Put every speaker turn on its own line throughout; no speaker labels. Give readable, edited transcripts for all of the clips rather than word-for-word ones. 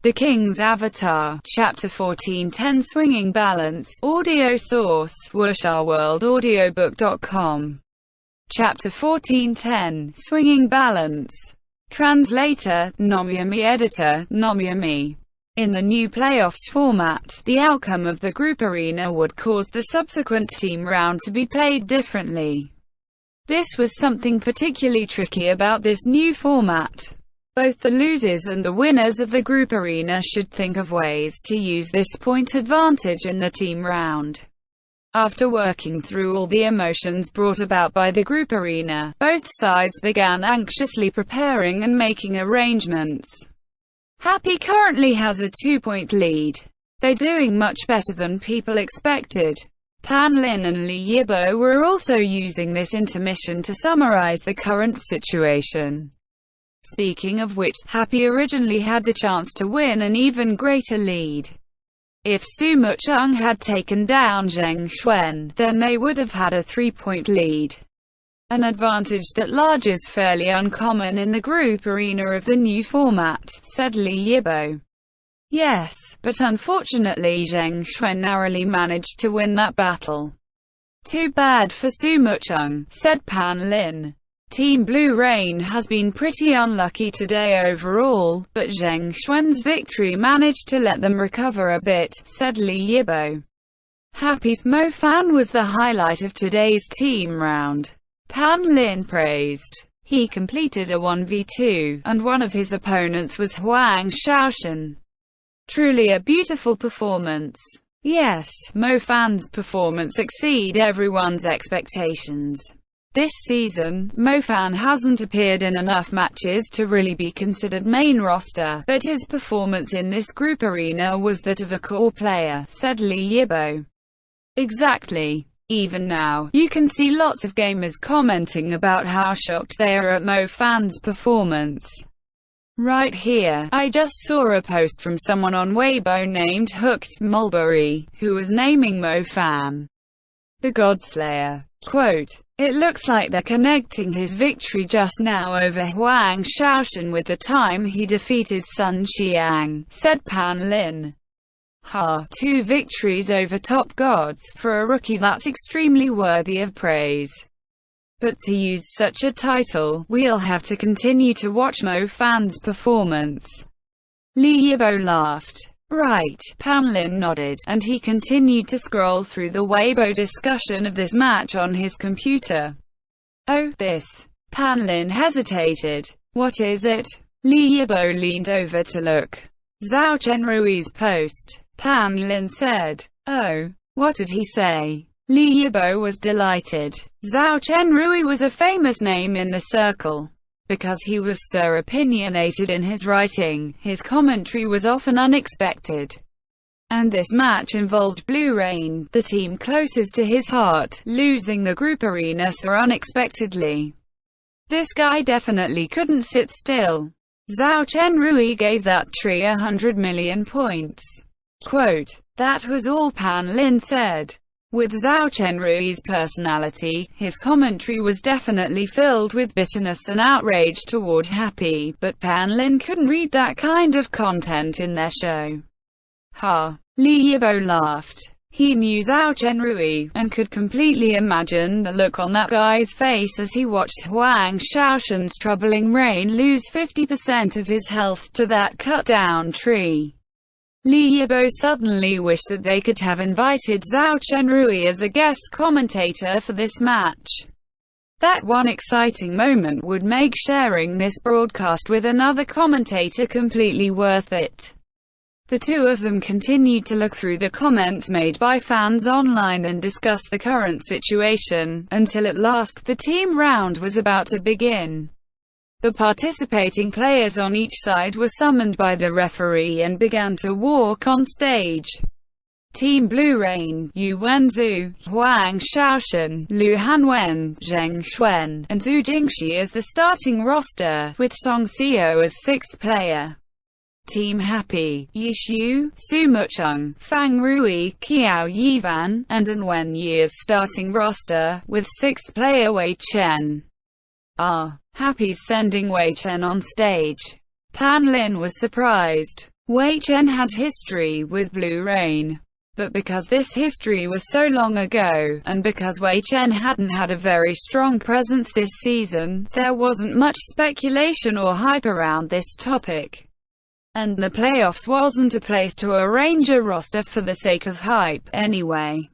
The King's Avatar, Chapter 1410 Swinging Balance, audio source, wushaworldaudiobook.com. Chapter 1410, Swinging Balance. Translator, Nomyami. Editor, Nomyami. In the new playoffs format, the outcome of the group arena would cause the subsequent team round to be played differently. This was something particularly tricky about this new format. Both the losers and the winners of the group arena should think of ways to use this point advantage in the team round. After working through all the emotions brought about by the group arena, both sides began anxiously preparing and making arrangements. Happy currently has a 2-point lead. They're doing much better than people expected. Pan Lin and Li Yibo were also using this intermission to summarize the current situation. Speaking of which, Happy originally had the chance to win an even greater lead. If Su Mucheng had taken down Zheng Xuan, then they would have had a 3-point lead. An advantage that large is fairly uncommon in the group arena of the new format, said Li Yibo. Yes, but unfortunately Zheng Xuan narrowly managed to win that battle. Too bad for Su Mucheng, said Pan Lin. Team Blue Rain has been pretty unlucky today overall, but Zheng Xuan's victory managed to let them recover a bit, said Li Yibo. Happy's Mo Fan was the highlight of today's team round. Pan Lin praised. He completed a 1v2, and one of his opponents was Huang Shaoshan. Truly a beautiful performance. Yes, Mo Fan's performance exceeded everyone's expectations. This season, Mo Fan hasn't appeared in enough matches to really be considered main roster, but his performance in this group arena was that of a core player, said Li Yibo. Exactly. Even now, you can see lots of gamers commenting about how shocked they are at Mo Fan's performance. Right here, I just saw a post from someone on Weibo named Hooked Mulberry, who was naming Mo Fan the Godslayer. Quote, "It looks like they're connecting his victory just now over Huang Shaoshan with the time he defeated Sun Xiang," said Pan Lin. Ha, 2 victories over top gods. For a rookie that's extremely worthy of praise. But to use such a title, we'll have to continue to watch Mo Fan's performance. Li Yibo laughed. Right, Pan Lin nodded, and he continued to scroll through the Weibo discussion of this match on his computer. Oh, this. Pan Lin hesitated. What is it? Li Yibo leaned over to look. Zhao Chenrui's post. Pan Lin said. Oh, what did he say? Li Yibo was delighted. Zhao Chenrui was a famous name in the circle. Because he was so opinionated in his writing, his commentary was often unexpected. And this match involved Blue Rain, the team closest to his heart, losing the group arena so unexpectedly. This guy definitely couldn't sit still. Zhao Chenrui gave that tree 100 million points. Quote, that was all Pan Lin said. With Zhao Chenrui's personality, his commentary was definitely filled with bitterness and outrage toward Happy, but Pan Lin couldn't read that kind of content in their show. Ha! Li Yibo laughed. He knew Zhao Chenrui, and could completely imagine the look on that guy's face as he watched Huang Shaoshan's troubling reign lose 50% of his health to that cut-down tree. Li Yibo suddenly wished that they could have invited Zhao Chenrui as a guest commentator for this match. That one exciting moment would make sharing this broadcast with another commentator completely worth it. The two of them continued to look through the comments made by fans online and discuss the current situation, until at last the team round was about to begin. The participating players on each side were summoned by the referee and began to walk on stage. Team Blue Rain, Yu Wenzu, Huang Shaoshan, Lu Hanwen, Zheng Xuan, and Zhu Jingxi as the starting roster, with Song Xiao as 6th player. Team Happy, Yishu, Su Mucheng, Fang Rui, Qiao Yivan, and An Wen Yi as starting roster, with 6th player Wei Chen. Happy's sending Wei Chen on stage. Pan Lin was surprised. Wei Chen had history with Blue Rain. But because this history was so long ago, and because Wei Chen hadn't had a very strong presence this season, there wasn't much speculation or hype around this topic. And the playoffs wasn't a place to arrange a roster for the sake of hype, anyway.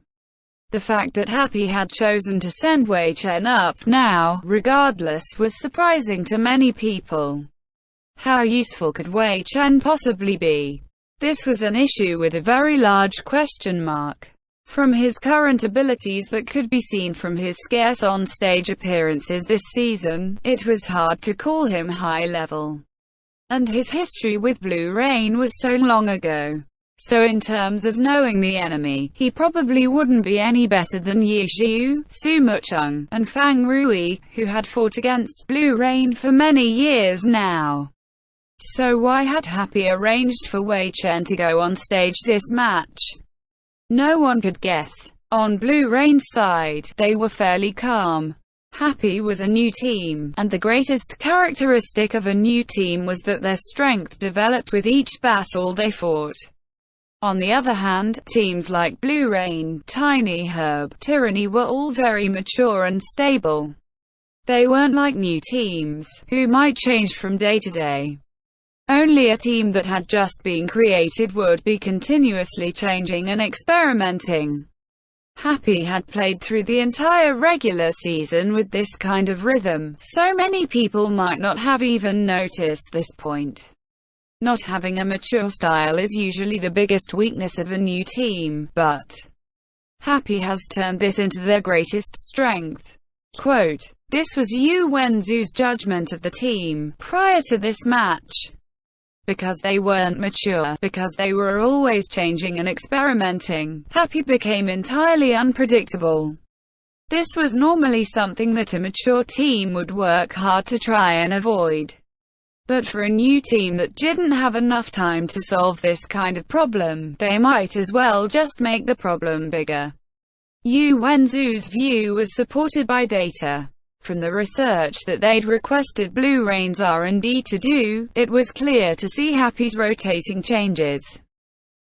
The fact that Happy had chosen to send Wei Chen up now, regardless, was surprising to many people. How useful could Wei Chen possibly be? This was an issue with a very large question mark. From his current abilities that could be seen from his scarce on-stage appearances this season, it was hard to call him high-level. And his history with Blue Rain was so long ago. So in terms of knowing the enemy, he probably wouldn't be any better than Yi Xiu, Su Mucheng, and Fang Rui, who had fought against Blue Rain for many years now. So why had Happy arranged for Wei Chen to go on stage this match? No one could guess. On Blue Rain's side, they were fairly calm. Happy was a new team, and the greatest characteristic of a new team was that their strength developed with each battle they fought. On the other hand, teams like Blue Rain, Tiny Herb, Tyranny were all very mature and stable. They weren't like new teams, who might change from day to day. Only a team that had just been created would be continuously changing and experimenting. Happy had played through the entire regular season with this kind of rhythm, so many people might not have even noticed this point. Not having a mature style is usually the biggest weakness of a new team, but Happy has turned this into their greatest strength. Quote, "This was Yu Wenzu's judgment of the team prior to this match. Because they weren't mature, because they were always changing and experimenting, Happy became entirely unpredictable. This was normally something that a mature team would work hard to try and avoid. But for a new team that didn't have enough time to solve this kind of problem, they might as well just make the problem bigger." Yu Wenzu's view was supported by data. From the research that they'd requested Blue Rain's R&D to do, it was clear to see Happy's rotating changes.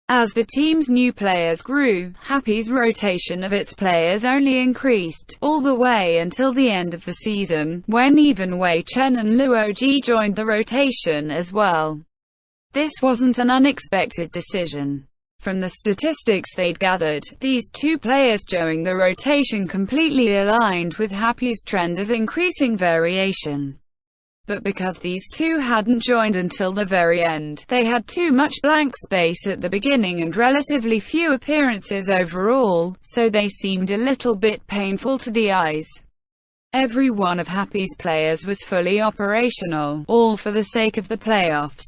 As the team's new players grew, Happy's rotation of its players only increased, all the way until the end of the season, when even Wei Chen and Luo Ji joined the rotation as well. This wasn't an unexpected decision. From the statistics they'd gathered, these two players joining the rotation completely aligned with Happy's trend of increasing variation. But because these two hadn't joined until the very end, they had too much blank space at the beginning and relatively few appearances overall, so they seemed a little bit painful to the eyes. Every one of Happy's players was fully operational, all for the sake of the playoffs.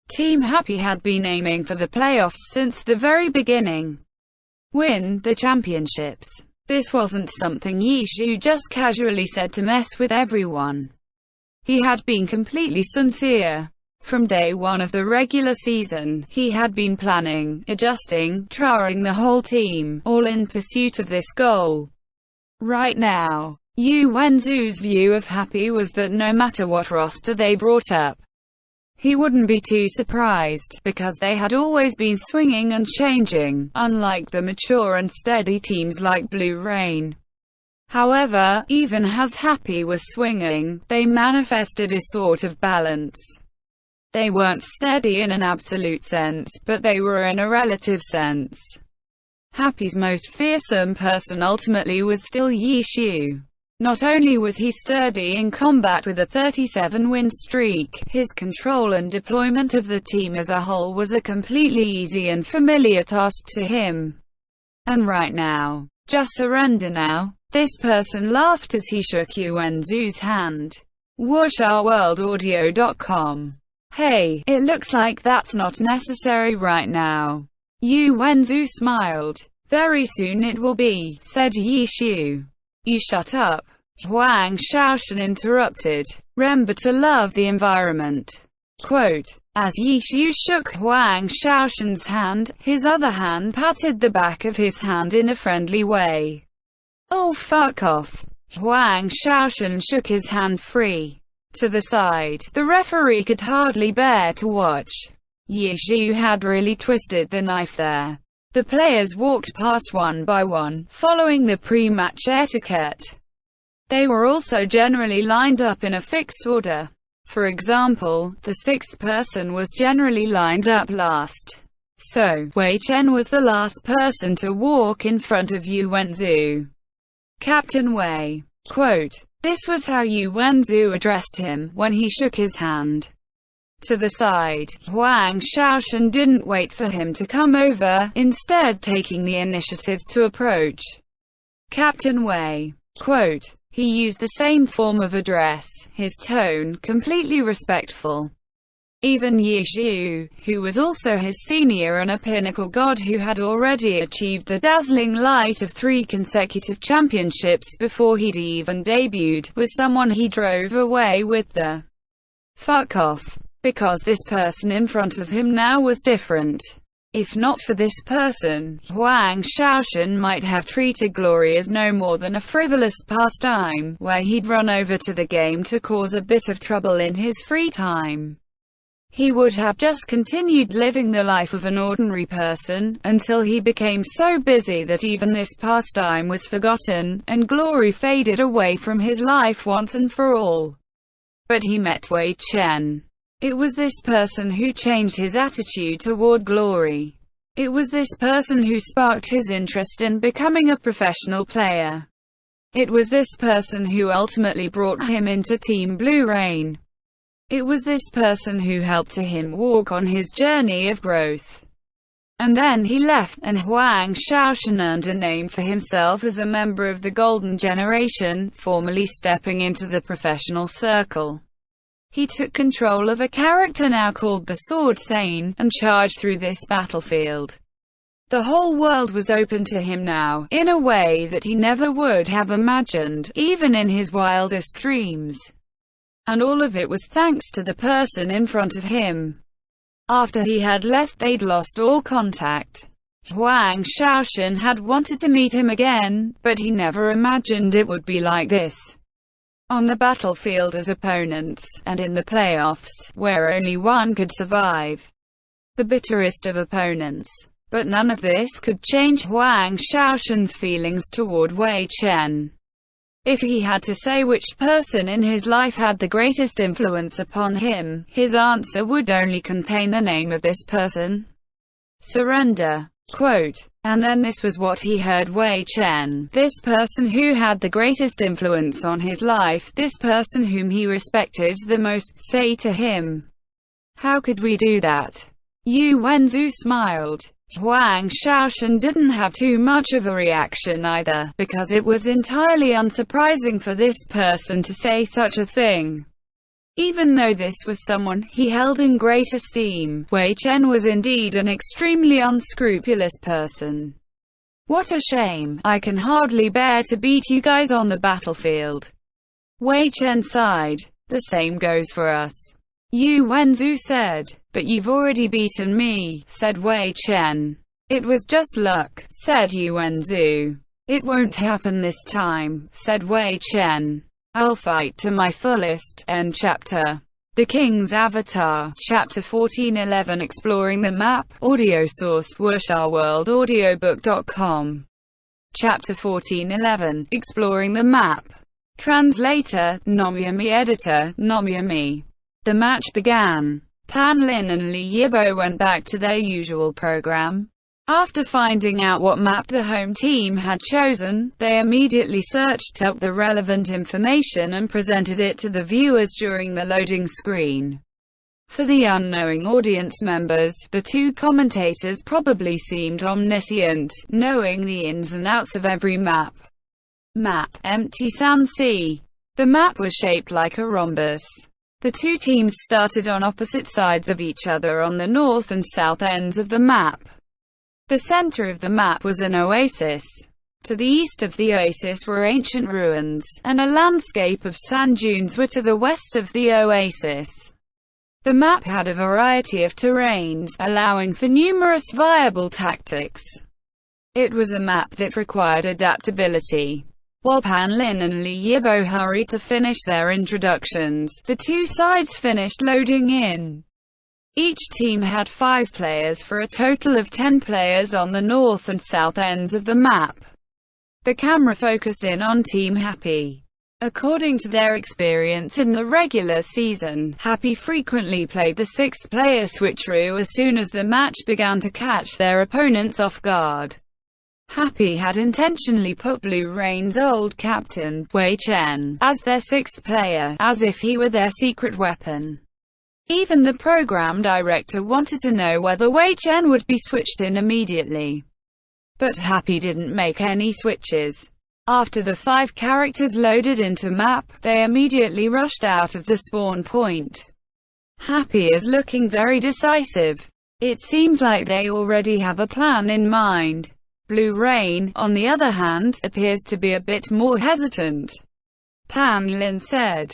Team Happy had been aiming for the playoffs since the very beginning. Win the championships. This wasn't something Yi Xiu just casually said to mess with everyone. He had been completely sincere. From day one of the regular season, he had been planning, adjusting, trying the whole team, all in pursuit of this goal. Right now, Yu Wenzu's view of Happy was that no matter what roster they brought up, he wouldn't be too surprised, because they had always been swinging and changing, unlike the mature and steady teams like Blue Rain. However, even as Happy was swinging, they manifested a sort of balance. They weren't steady in an absolute sense, but they were in a relative sense. Happy's most fearsome person ultimately was still Yi Xiu. Not only was he sturdy in combat with a 37-win streak, his control and deployment of the team as a whole was a completely easy and familiar task to him. And right now, just surrender now. This person laughed as he shook Yu Wenzu's hand. WushOurWorldAudio.com. Hey, it looks like that's not necessary right now. Yu Wenzu smiled. Very soon it will be, said Yi Xiu. You shut up. Huang Shaoshan interrupted. Remember to love the environment. Quote, as Yi Xiu shook Huang Shaoshan's hand, his other hand patted the back of his hand in a friendly way. Oh fuck off. Huang Shaoshan shook his hand free. To the side, the referee could hardly bear to watch. Ye Xiu had really twisted the knife there. The players walked past one by one, following the pre-match etiquette. They were also generally lined up in a fixed order. For example, the sixth person was generally lined up last. So, Wei Chen was the last person to walk in front of Yu Wenzhou. Captain Wei. Quote, "This was how Yu Wenzhou addressed him, when he shook his hand to the side. Huang Shaoshan didn't wait for him to come over, instead taking the initiative to approach Captain Wei." Quote, "He used the same form of address, his tone completely respectful. Even Ye Xiu, who was also his senior and a pinnacle god who had already achieved the dazzling light of 3 consecutive championships before he'd even debuted, was someone he drove away with the fuck off. Because this person in front of him now was different. If not for this person, Huang Shaoshan might have treated glory as no more than a frivolous pastime, where he'd run over to the game to cause a bit of trouble in his free time. He would have just continued living the life of an ordinary person, until he became so busy that even this pastime was forgotten, and glory faded away from his life once and for all. But he met Wei Chen. It was this person who changed his attitude toward glory. It was this person who sparked his interest in becoming a professional player. It was this person who ultimately brought him into Team Blue Rain. It was this person who helped him walk on his journey of growth. And then he left, and Huang Shaoshan earned a name for himself as a member of the Golden Generation, formally stepping into the professional circle. He took control of a character now called the Sword Sane, and charged through this battlefield. The whole world was open to him now, in a way that he never would have imagined, even in his wildest dreams. And all of it was thanks to the person in front of him. After he had left, they'd lost all contact. Huang Shaoshan had wanted to meet him again, but he never imagined it would be like this. On the battlefield as opponents, and in the playoffs, where only one could survive. The bitterest of opponents. But none of this could change Huang Shaoshan's feelings toward Wei Chen. If he had to say which person in his life had the greatest influence upon him, his answer would only contain the name of this person. Surrender. Quote, and then this was what he heard Wei Chen, this person who had the greatest influence on his life, this person whom he respected the most, say to him. How could we do that? Yu Wenzhou smiled. Huang Shaoshan didn't have too much of a reaction either, because it was entirely unsurprising for this person to say such a thing. Even though this was someone he held in great esteem, Wei Chen was indeed an extremely unscrupulous person. What a shame, I can hardly bear to beat you guys on the battlefield. Wei Chen sighed. The same goes for us. Yu Wenzhou said. But you've already beaten me, said Wei Chen. It was just luck, said Yu Wenzhou. It won't happen this time, said Wei Chen. I'll fight to my fullest. End chapter. The King's Avatar, Chapter 1411 Exploring the Map, audio source, wuxia-world-audiobook.com. Chapter 1411, Exploring the Map. Translator, Nomyami. Editor, Nomyami. The match began. Pan Lin and Li Yibo went back to their usual program. After finding out what map the home team had chosen, they immediately searched up the relevant information and presented it to the viewers during the loading screen. For the unknowing audience members, the two commentators probably seemed omniscient, knowing the ins and outs of every map. Map, Empty Sand Sea. The map was shaped like a rhombus. The two teams started on opposite sides of each other on the north and south ends of the map. The center of the map was an oasis. To the east of the oasis were ancient ruins, and a landscape of sand dunes were to the west of the oasis. The map had a variety of terrains, allowing for numerous viable tactics. It was a map that required adaptability. While Pan Lin and Li Yibo hurried to finish their introductions, the two sides finished loading in. Each team had 5 players for a total of 10 players on the north and south ends of the map. The camera focused in on Team Happy. According to their experience in the regular season, Happy frequently played the 6th player switcheroo as soon as the match began to catch their opponents off guard. Happy had intentionally put Blue Rain's old captain, Wei Chen, as their 6th player, as if he were their secret weapon. Even the program director wanted to know whether Wei Chen would be switched in immediately. But Happy didn't make any switches. After the 5 characters loaded into map, they immediately rushed out of the spawn point. Happy is looking very decisive. It seems like they already have a plan in mind. Blue Rain, on the other hand, appears to be a bit more hesitant. Pan Lin said,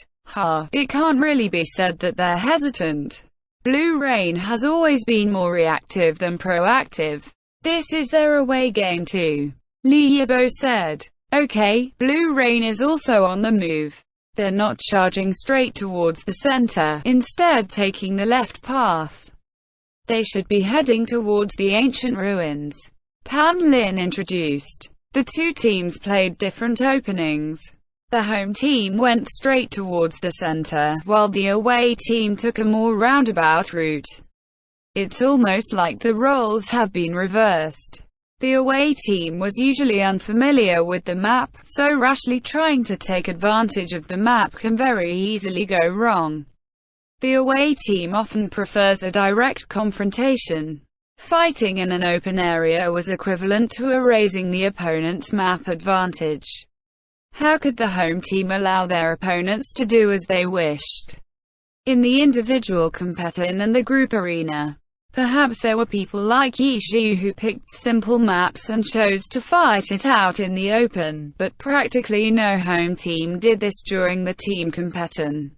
it can't really be said that they're hesitant. Blue Rain has always been more reactive than proactive. This is their away game too. Li Yibo said. Okay, Blue Rain is also on the move. They're not charging straight towards the center, instead taking the left path. They should be heading towards the ancient ruins. Pan Lin introduced. The 2 teams played different openings. The home team went straight towards the center, while the away team took a more roundabout route. It's almost like the roles have been reversed. The away team was usually unfamiliar with the map, so rashly trying to take advantage of the map can very easily go wrong. The away team often prefers a direct confrontation. Fighting in an open area was equivalent to erasing the opponent's map advantage. How could the home team allow their opponents to do as they wished? In the individual competition and the group arena, perhaps there were people like Yi Zhu who picked simple maps and chose to fight it out in the open, but practically no home team did this during the team competition.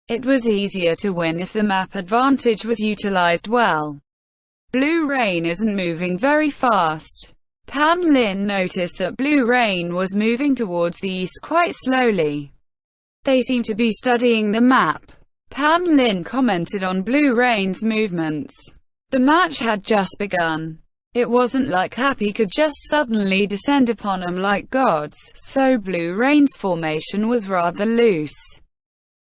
It was easier to win if the map advantage was utilized well. Blue Rain isn't moving very fast. Pan Lin noticed that Blue Rain was moving towards the east quite slowly. They seem to be studying the map. Pan Lin commented on Blue Rain's movements. The match had just begun. It wasn't like Happy could just suddenly descend upon them like gods, so Blue Rain's formation was rather loose.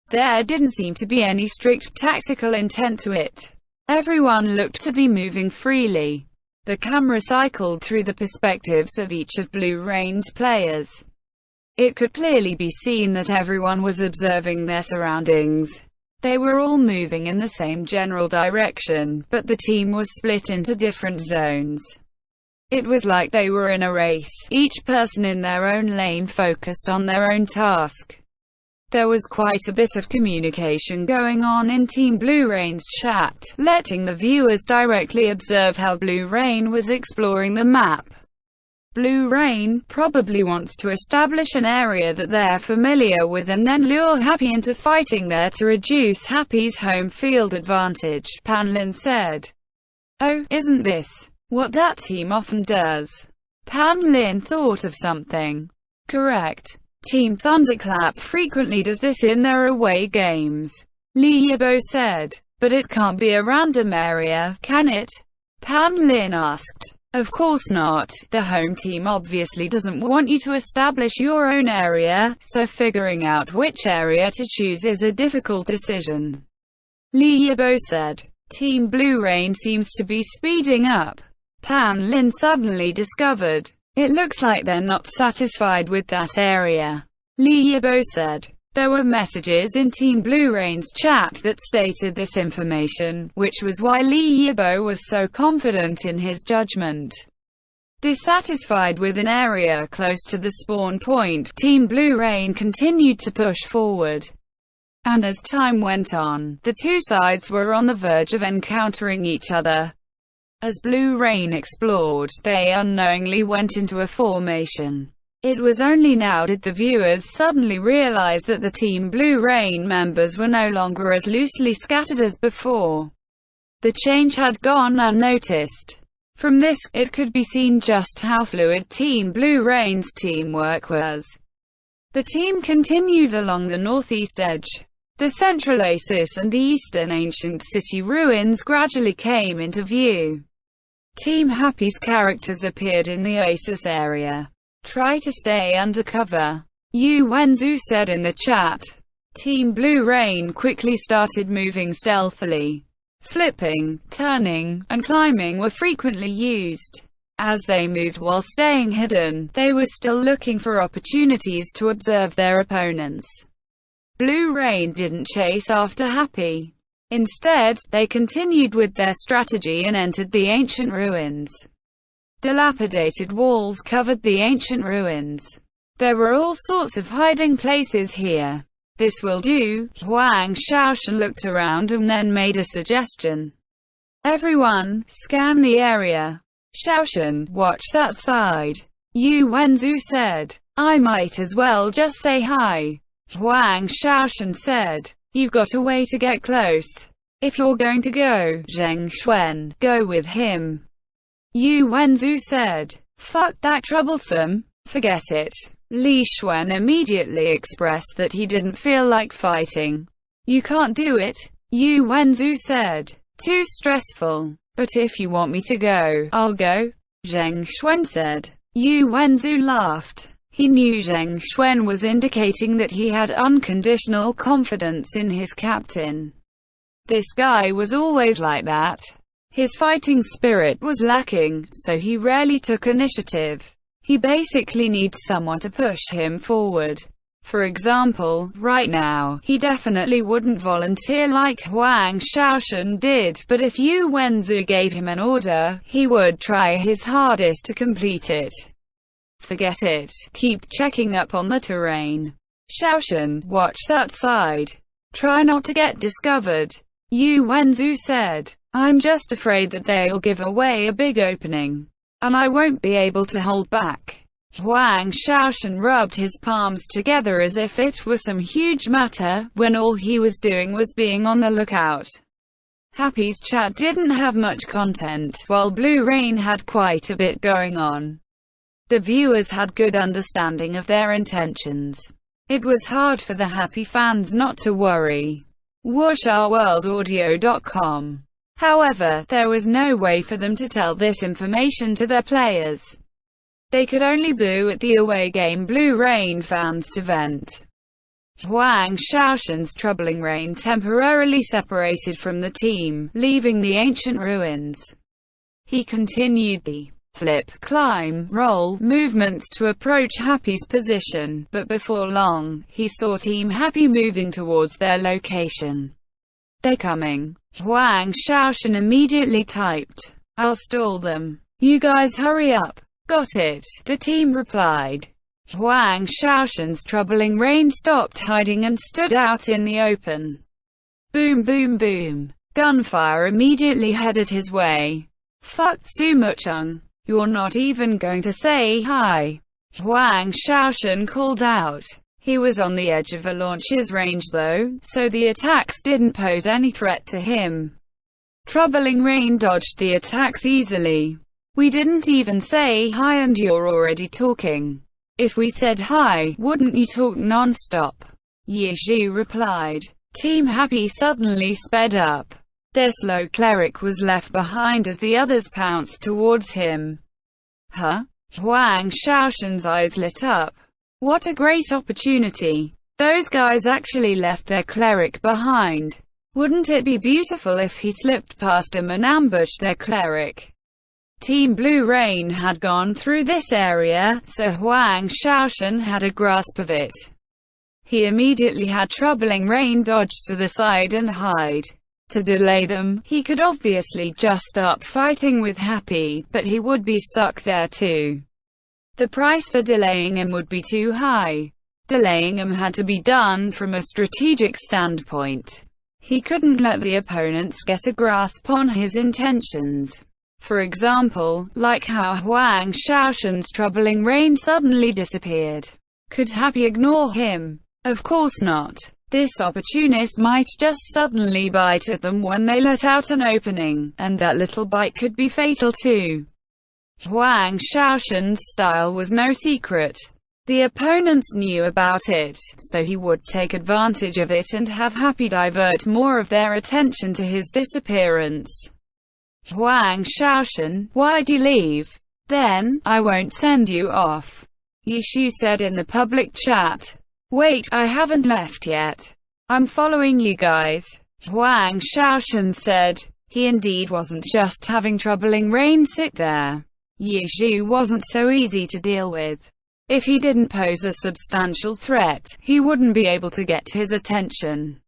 There didn't seem to be any strict tactical intent to it. Everyone looked to be moving freely. The camera cycled through the perspectives of each of Blue Rain's players. It could clearly be seen that everyone was observing their surroundings. They were all moving in the same general direction, but the team was split into different zones. It was like they were in a race, each person in their own lane focused on their own task. There was quite a bit of communication going on in Team Blue Rain's chat, letting the viewers directly observe how Blue Rain was exploring the map. Blue Rain probably wants to establish an area that they're familiar with and then lure Happy into fighting there to reduce Happy's home field advantage, Pan Lin said. Oh, isn't this what that team often does? Pan Lin thought of something. Correct. Team Thunderclap frequently does this in their away games. Li Yibo said. But it can't be a random area, can it? Pan Lin asked. Of course not. The home team obviously doesn't want you to establish your own area, so figuring out which area to choose is a difficult decision. Li Yibo said. Team Blue Rain seems to be speeding up. Pan Lin suddenly discovered. It looks like they're not satisfied with that area. Li Yibo said. There were messages in Team Blue Rain's chat that stated this information, which was why Li Yibo was so confident in his judgment. Dissatisfied with an area close to the spawn point, Team Blue Rain continued to push forward. And as time went on, the two sides were on the verge of encountering each other. As Blue Rain explored, they unknowingly went into a formation. It was only now did the viewers suddenly realize that the Team Blue Rain members were no longer as loosely scattered as before. The change had gone unnoticed. From this, it could be seen just how fluid Team Blue Rain's teamwork was. The team continued along the northeast edge. The central oasis and the eastern ancient city ruins gradually came into view. Team Happy's characters appeared in the oasis area. Try to stay undercover, Yu Wenzu said in the chat. Team Blue Rain quickly started moving stealthily. Flipping, turning, and climbing were frequently used. As they moved while staying hidden, they were still looking for opportunities to observe their opponents. Blue Rain didn't chase after Happy. Instead, they continued with their strategy and entered the ancient ruins. Dilapidated walls covered the ancient ruins. There were all sorts of hiding places here. This will do. Huang Shaoshan looked around and then made a suggestion. Everyone, scan the area. Shaoshan, watch that side, Yu Wenzu said. I might as well just say hi. Huang Shaoshan said. You've got a way to get close. If you're going to go, Zheng Xuan, go with him. Yu Wenzu said. Fuck that troublesome. Forget it. Li Xuan immediately expressed that he didn't feel like fighting. You can't do it, Yu Wenzu said. Too stressful. But if you want me to go, I'll go, Zheng Xuan said. Yu Wenzu laughed. He knew Zheng Xuan was indicating that he had unconditional confidence in his captain. This guy was always like that. His fighting spirit was lacking, so he rarely took initiative. He basically needs someone to push him forward. For example, right now, he definitely wouldn't volunteer like Huang Shaoshan did, but if Yu Wenzu gave him an order, he would try his hardest to complete it. Forget it. Keep checking up on the terrain. Shaoshan, watch that side. Try not to get discovered, Yu Wenzu said. I'm just afraid that they'll give away a big opening, and I won't be able to hold back. Huang Shaoshan rubbed his palms together as if it was some huge matter, when all he was doing was being on the lookout. Happy's chat didn't have much content, while Blue Rain had quite a bit going on. The viewers had good understanding of their intentions. It was hard for the Happy fans not to worry. WuxaWorldAudio.com. However, there was no way for them to tell this information to their players. They could only boo at the away game Blue Rain fans to vent. Huang Shaoshan's troubling Rain temporarily separated from the team, leaving the ancient ruins. He continued the flip, climb, roll movements to approach Happy's position, but before long, he saw Team Happy moving towards their location. They're coming. Huang Shaoshan immediately typed. I'll stall them. You guys hurry up. Got it, the team replied. Huang Shaoshan's troubling Rain stopped hiding and stood out in the open. Boom boom boom. Gunfire immediately headed his way. Fuck, Sumucheng. You're not even going to say hi, Huang Shaoshan called out. He was on the edge of a launcher's range though, so the attacks didn't pose any threat to him. Troubling Rain dodged the attacks easily. We didn't even say hi and you're already talking. If we said hi, wouldn't you talk non-stop? Ye Zhu replied. Team Happy suddenly sped up. Their slow cleric was left behind as the others pounced towards him. Huh? Huang Shaoshan's eyes lit up. What a great opportunity. Those guys actually left their cleric behind. Wouldn't it be beautiful if he slipped past them and ambushed their cleric? Team Blue Rain had gone through this area, so Huang Shaoshan had a grasp of it. He immediately had troubling Rain dodge to the side and hide. To delay them, he could obviously just start fighting with Happy, but he would be stuck there too. The price for delaying him would be too high. Delaying him had to be done from a strategic standpoint. He couldn't let the opponents get a grasp on his intentions. For example, like how Huang Shaoshan's troubling Rain suddenly disappeared. Could Happy ignore him? Of course not. This opportunist might just suddenly bite at them when they let out an opening, and that little bite could be fatal too. Huang Shaoshan's style was no secret. The opponents knew about it, so he would take advantage of it and have Happy divert more of their attention to his disappearance. Huang Shaoshan, why'd you leave? Then, I won't send you off, Yishu said in the public chat. Wait, I haven't left yet. I'm following you guys, Huang Shaoshan said. He indeed wasn't just having troubling Rain sit there. Yishu wasn't so easy to deal with. If he didn't pose a substantial threat, he wouldn't be able to get his attention.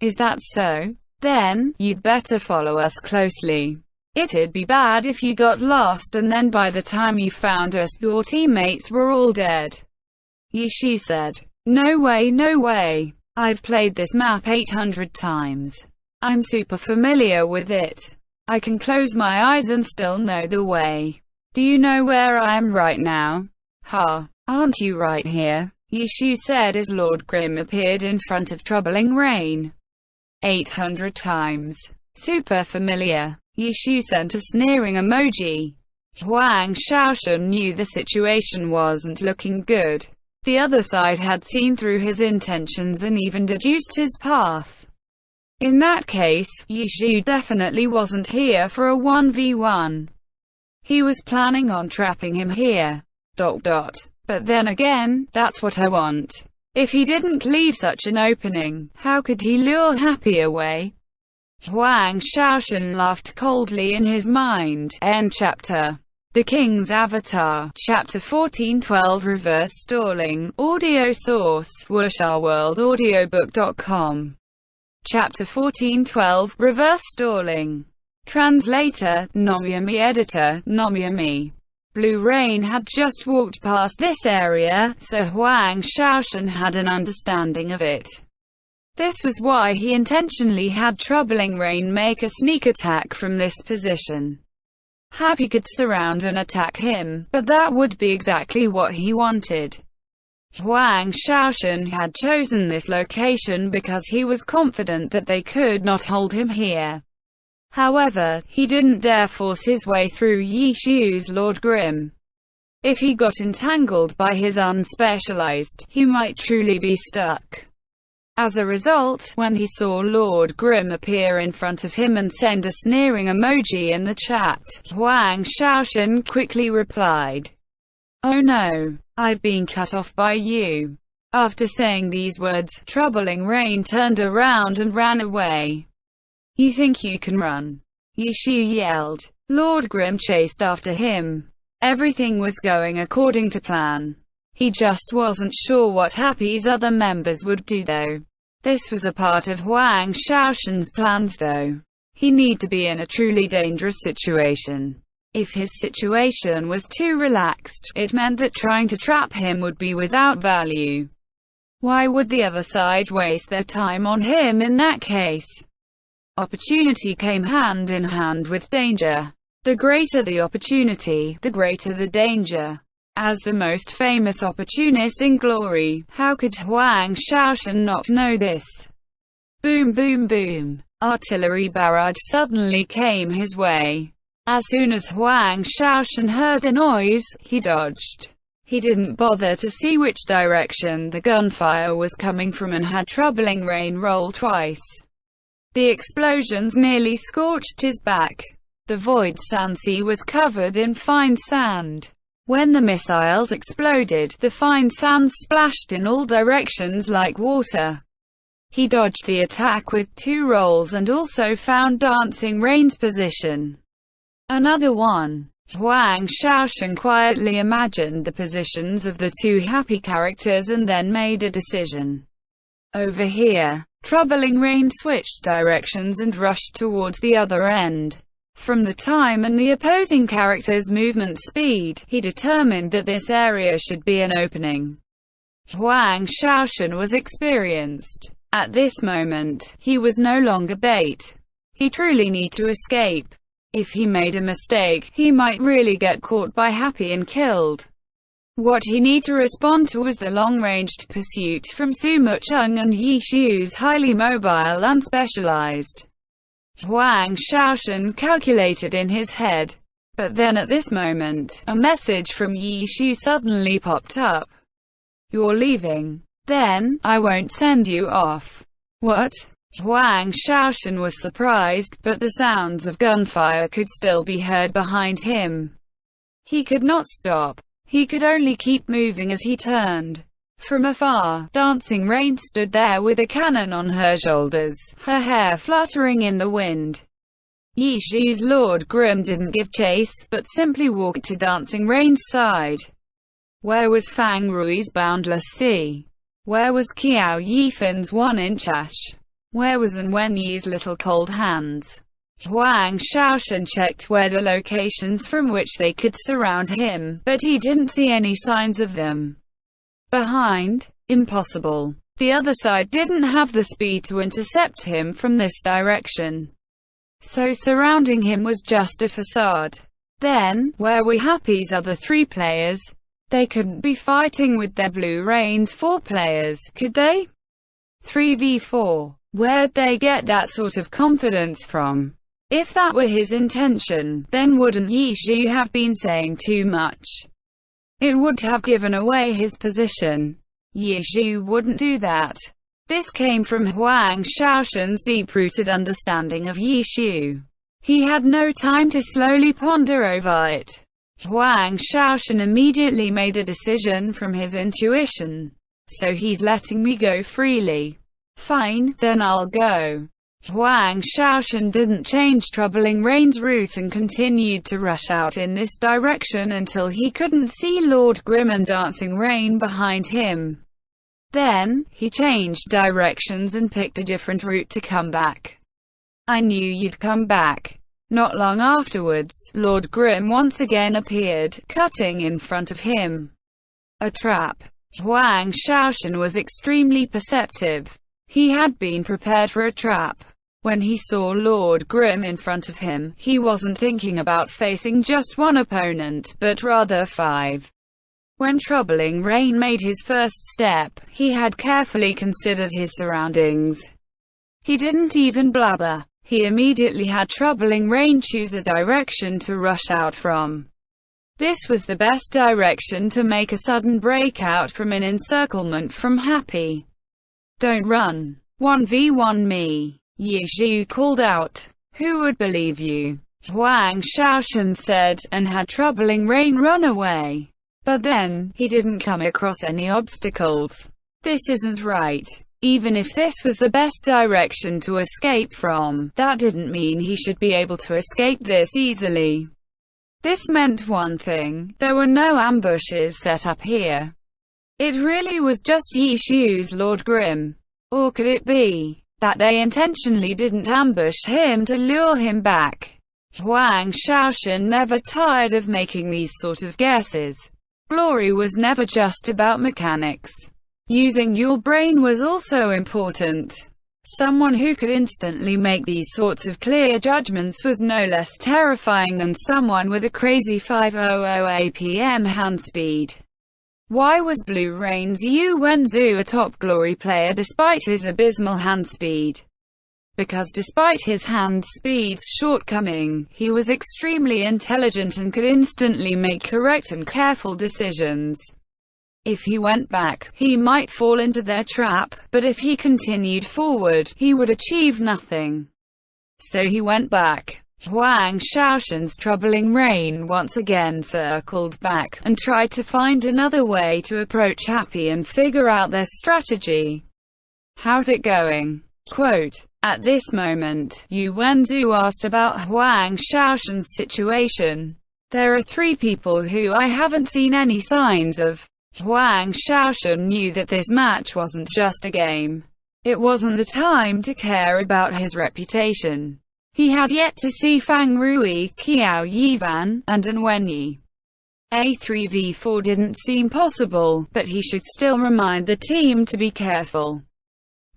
Is that so? Then, you'd better follow us closely. It'd be bad if you got lost and then by the time you found us, your teammates were all dead, Yishu said. No way, no way. I've played this map 800 times. I'm super familiar with it. I can close my eyes and still know the way. Do you know where I am right now? Ha! Aren't you right here? Yishu said as Lord Grimm appeared in front of Troubling Rain. 800 times. Super familiar. Yishu sent a sneering emoji. Huang Shaoshan knew the situation wasn't looking good. The other side had seen through his intentions and even deduced his path. In that case, Yishu definitely wasn't here for a 1v1. He was planning on trapping him here. But then again, that's what I want. If he didn't leave such an opening, how could he lure Happy away? Huang Shaoshan laughed coldly in his mind. End chapter. The King's Avatar. Chapter 1412 Reverse Stalling. Audio source, wuxia-world-audiobook.com. Chapter 1412 Reverse Stalling. Translator, Nomyami. Editor, Nomyami. Blue Rain had just walked past this area, so Huang Shaoshan had an understanding of it. This was why he intentionally had Troubling Rain make a sneak attack from this position. Happy could surround and attack him, but that would be exactly what he wanted. Huang Shaoshan had chosen this location because he was confident that they could not hold him here. However, he didn't dare force his way through Yishu's Lord Grimm. If he got entangled by his unspecialized, he might truly be stuck. As a result, when he saw Lord Grimm appear in front of him and send a sneering emoji in the chat, Huang Shaoshan quickly replied, "Oh no, I've been cut off by you." After saying these words, Troubling Rain turned around and ran away. "You think you can run?" Yishu yelled. Lord Grimm chased after him. Everything was going according to plan. He just wasn't sure what Happy's other members would do though. This was a part of Huang Shaoshan's plans though. He needed to be in a truly dangerous situation. If his situation was too relaxed, it meant that trying to trap him would be without value. Why would the other side waste their time on him in that case? Opportunity came hand in hand with danger. The greater the opportunity, the greater the danger. As the most famous opportunist in glory, how could Huang Shaoshan not know this? Boom boom boom. Artillery barrage suddenly came his way. As soon as Huang Shaoshan heard the noise, he dodged. He didn't bother to see which direction the gunfire was coming from and had Troubling Rain roll twice. The explosions nearly scorched his back. The void sand sea was covered in fine sand. When the missiles exploded, the fine sand splashed in all directions like water. He dodged the attack with 2 rolls and also found Dancing Rain's position. Another one. Huang Shaoshan quietly imagined the positions of the 2 Happy characters and then made a decision. Over here. Troubling Rain switched directions and rushed towards the other end. From the time and the opposing character's movement speed, he determined that this area should be an opening. Huang Shaoshan was experienced. At this moment, he was no longer bait. He truly needed to escape. If he made a mistake, he might really get caught by Happy and killed. What he needed to respond to was the long-ranged pursuit from Sumo Chung and Yishu's highly mobile unspecialized. Huang Shaoshan calculated in his head. But then at this moment, a message from Yishu suddenly popped up. You're leaving. Then, I won't send you off. What? Huang Shaoshan was surprised, but the sounds of gunfire could still be heard behind him. He could not stop. He could only keep moving as he turned. From afar, Dancing Rain stood there with a cannon on her shoulders, her hair fluttering in the wind. Yishu's Lord Grim didn't give chase, but simply walked to Dancing Rain's side. Where was Fang Rui's boundless sea? Where was Qiao Yifan's 1-inch ash? Where was An Wenyi's little cold hands? Huang Shaoshan checked where the locations from which they could surround him, but he didn't see any signs of them. Behind? Impossible. The other side didn't have the speed to intercept him from this direction. So surrounding him was just a facade. Then, where were Happy's other 3 players? They couldn't be fighting with their Blue Rain's 4 players, could they? 3v4. Where'd they get that sort of confidence from? If that were his intention, then wouldn't Yishu have been saying too much? It would have given away his position. Yishu wouldn't do that. This came from Huang Shaoshan's deep-rooted understanding of Yishu. He had no time to slowly ponder over it. Huang Shaoshan immediately made a decision from his intuition. So he's letting me go freely. Fine, then I'll go. Huang Shaoshan didn't change Troubling Rain's route and continued to rush out in this direction until he couldn't see Lord Grim and Dancing Rain behind him. Then, he changed directions and picked a different route to come back. I knew you'd come back. Not long afterwards, Lord Grim once again appeared, cutting in front of him. A trap. Huang Shaoshan was extremely perceptive. He had been prepared for a trap. When he saw Lord Grim in front of him, he wasn't thinking about facing just one opponent, but rather 5. When Troubling Rain made his first step, he had carefully considered his surroundings. He didn't even blabber. He immediately had Troubling Rain choose a direction to rush out from. This was the best direction to make a sudden breakout from an encirclement from Happy. Don't run. 1v1 me. Yishu called out. Who would believe you? Huang Shaoshan said, and had Troubling Rain run away. But then, he didn't come across any obstacles. This isn't right. Even if this was the best direction to escape from, that didn't mean he should be able to escape this easily. This meant one thing: there were no ambushes set up here. It really was just Yishu's Lord Grim. Or could it be that they intentionally didn't ambush him to lure him back? Huang Shaoshan never tired of making these sort of guesses. Glory was never just about mechanics. Using your brain was also important. Someone who could instantly make these sorts of clear judgments was no less terrifying than someone with a crazy 500 APM hand speed. Why was Blue Rain's Yu Wenzu a top Glory player despite his abysmal hand speed? Because despite his hand speed's shortcoming, he was extremely intelligent and could instantly make correct and careful decisions. If he went back, he might fall into their trap, but if he continued forward, he would achieve nothing. So he went back. Huang Shaoshan's Troubling Rain once again circled back, and tried to find another way to approach Happy and figure out their strategy. How's it going? Quote, at this moment, Yu Wenzu asked about Huang Shaoshan's situation. There are 3 people who I haven't seen any signs of. Huang Shaoshan knew that this match wasn't just a game. It wasn't the time to care about his reputation. He had yet to see Fang Rui, Qiao Yifan, and An Wenyi. A 3v4 didn't seem possible, but he should still remind the team to be careful.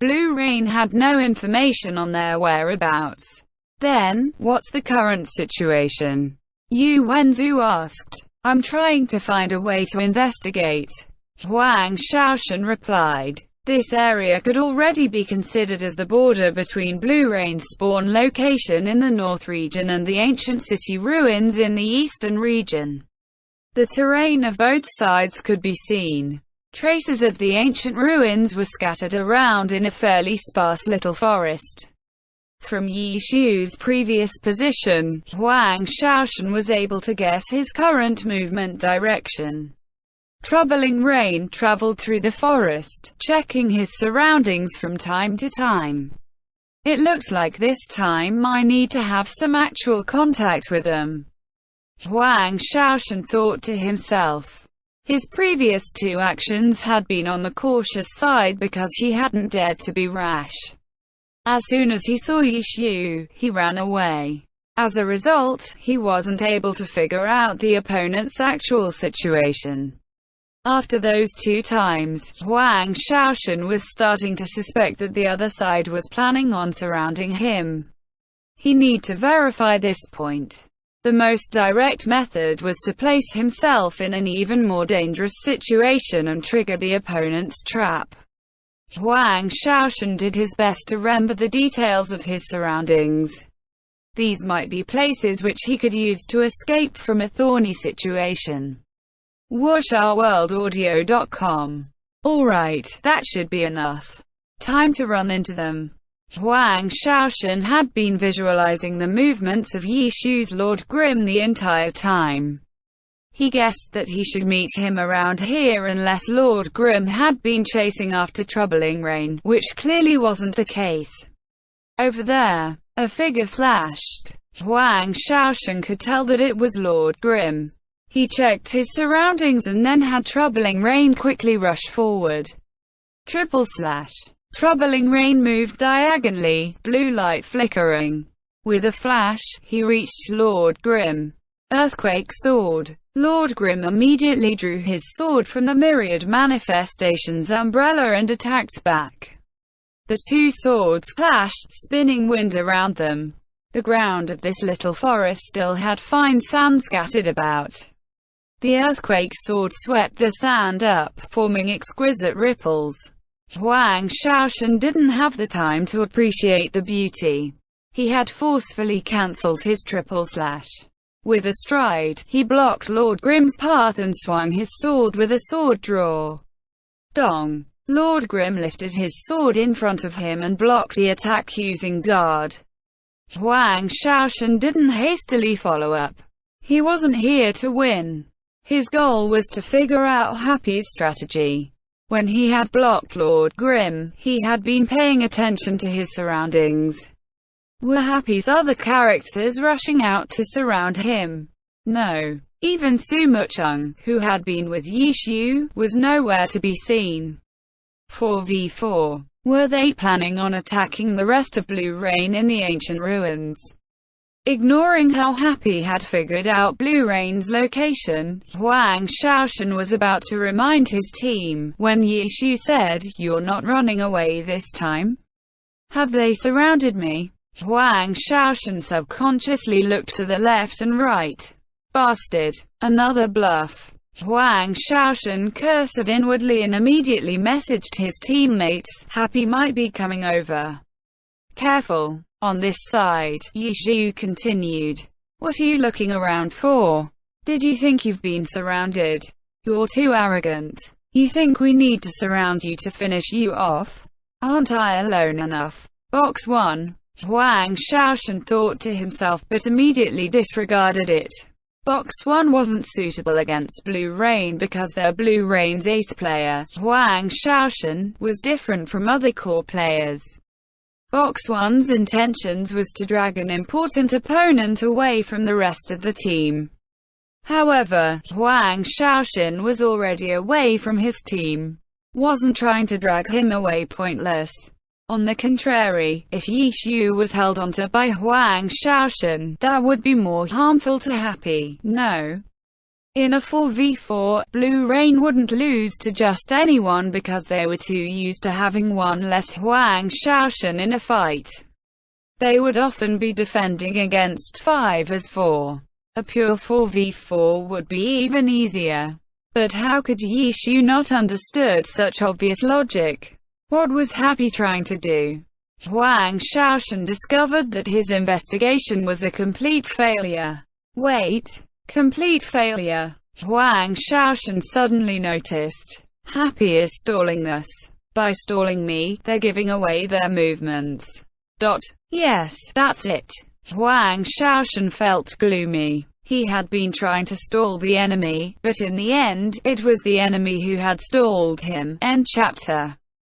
Blue Rain had no information on their whereabouts. Then, what's the current situation? Yu Wenzu asked. I'm trying to find a way to investigate. Huang Shaoshan replied. This area could already be considered as the border between Blue Rain's spawn location in the north region and the ancient city ruins in the eastern region. The terrain of both sides could be seen. Traces of the ancient ruins were scattered around in a fairly sparse little forest. From Yi Xu's previous position, Huang Shaoshan was able to guess his current movement direction. Troubling Rain traveled through the forest, checking his surroundings from time to time. It looks like this time I need to have some actual contact with them, Huang Shaoshan thought to himself. His previous two actions had been on the cautious side because he hadn't dared to be rash. As soon as he saw Yi Xu, he ran away. As a result, he wasn't able to figure out the opponent's actual situation. After those two times, Huang Shaoshan was starting to suspect that the other side was planning on surrounding him. He needed to verify this point. The most direct method was to place himself in an even more dangerous situation and trigger the opponent's trap. Huang Shaoshan did his best to remember the details of his surroundings. These might be places which he could use to escape from a thorny situation. WuxRWorldAudio.com. Alright, that should be enough. Time to run into them. Huang Shaoshan had been visualizing the movements of Yi Xu's Lord Grim the entire time. He guessed that he should meet him around here unless Lord Grim had been chasing after Troubling Rain, which clearly wasn't the case. Over there, a figure flashed. Huang Shaoshan could tell that it was Lord Grim. He checked his surroundings and then had Troubling Rain quickly rush forward. // Troubling Rain moved diagonally, blue light flickering. With a flash, he reached Lord Grim. Earthquake Sword. Lord Grim immediately drew his sword from the myriad manifestations umbrella and attacked back. The two swords clashed, spinning wind around them. The ground of this little forest still had fine sand scattered about. The earthquake sword swept the sand up, forming exquisite ripples. Huang Shaoshan didn't have the time to appreciate the beauty. He had forcefully cancelled his // With a stride, he blocked Lord Grim's path and swung his sword with a sword draw. Dong! Lord Grim lifted his sword in front of him and blocked the attack using guard. Huang Shaoshan didn't hastily follow up. He wasn't here to win. His goal was to figure out Happy's strategy. When he had blocked Lord Grim, he had been paying attention to his surroundings. Were Happy's other characters rushing out to surround him? No. Even Su Mucheng, who had been with Yi Xu, was nowhere to be seen. 4v4. Were they planning on attacking the rest of Blue Rain in the ancient ruins? Ignoring how Happy had figured out Blue Rain's location, Huang Shaoshan was about to remind his team, when Yi Xu said, "You're not running away this time? Have they surrounded me?" Huang Shaoshan subconsciously looked to the left and right. Bastard. Another bluff. Huang Shaoshan cursed inwardly and immediately messaged his teammates, "Happy might be coming over. Careful." On this side, Yi Xu continued. "What are you looking around for? Did you think you've been surrounded? You're too arrogant. You think we need to surround you to finish you off? Aren't I alone enough?" Box 1. Huang Shaoshan thought to himself but immediately disregarded it. Box 1 wasn't suitable against Blue Rain because their Blue Rain's ace player, Huang Shaoshan, was different from other core players. Box 1's intentions was to drag an important opponent away from the rest of the team. However, Huang Shaoshan was already away from his team. Wasn't trying to drag him away pointless. On the contrary, if Yi Xu was held onto by Huang Shaoshan, that would be more harmful to Happy. No. In a 4v4, Blue Rain wouldn't lose to just anyone because they were too used to having one less Huang Shaoshan in a fight. They would often be defending against 5 as 4. A pure 4v4 would be even easier. But how could Yi Xu not understood such obvious logic? What was Happy trying to do? Huang Shaoshan discovered that his investigation was a complete failure. Wait. Complete failure. Huang Shaoshan suddenly noticed.
Happy is stalling thus. By stalling me, they're giving away their movements.
Yes, that's it.
Huang Shaoshan felt gloomy. He had been trying to stall the enemy, but in the end, it was the enemy who had stalled him. End chapter.